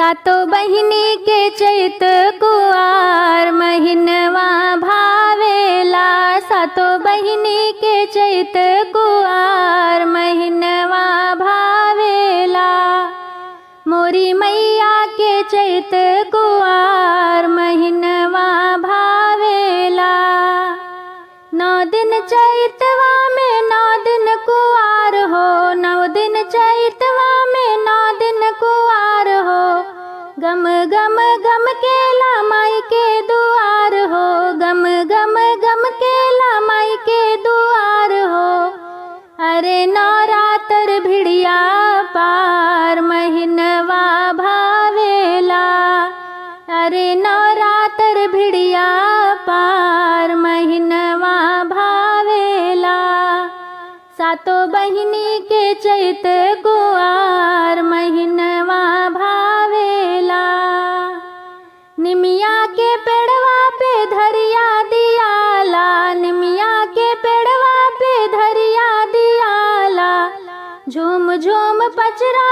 सातो बहिनी के चैत कुआर महिनवा भावेला। सातो बहिनी के चैत कुआर महिनवा भावेला। मोरी मैया के चैत कुआर महिनवा भावेला। 9 दिन चैतवा में 9 दिन कुआर हो। 9 दिन चैतवा में 9 दिन कुआर हो। गम गम गम के लामाई के दुआर हो। गम गम गम के लामाई के दुआर हो। अरे नवरात्र भिड़िया पार महिनवा भावेला। अरे नवरात्र भिड़िया पार महिनवा भावेला। सातो बहिनी के चैत कुआर महिनवा भावेला। निमिया के पेड़वा पे धरिया दियाला। निमिया के पेड़वा पे धरिया दियाला। झूम झूम पचरा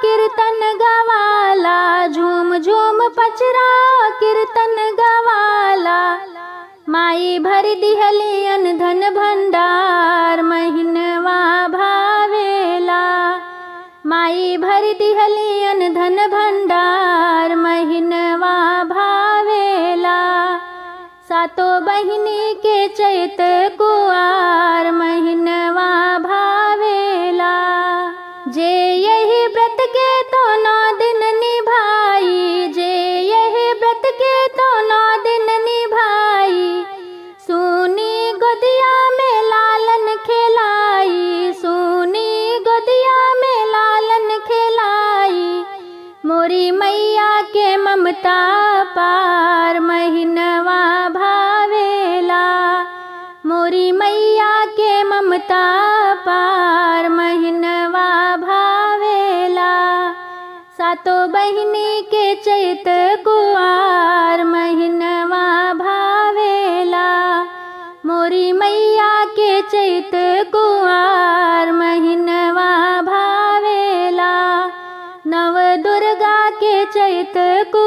कीर्तन गवाला। झूम झूम पचरा कीर्तन गवाला। माई भर दिहलियन धन भंडार महिनवा भावेला। माई भर दिहलियन धन भंडार महिनवा भावेला। सातो बहिनी के चैत कुआर महिनवा भावेला। जे यही व्रत के तो 9 दिन निभाई। जे यही व्रत के तो 9 दिन निभाई। सुनी गोदिया में लालन खिलाई। सुनी गोदिया में लालन खिलाई। मोरी मैया के ममता पार महिनवा भावेला। मोरी मैया के ममता पार महिनवा भावेला। सातो बहिनी के चैत कुआर महिनवा भावेला। मोरी मैया के चैत कुआर महिनवा भावेला। नव दुर्गा के चैत कुआर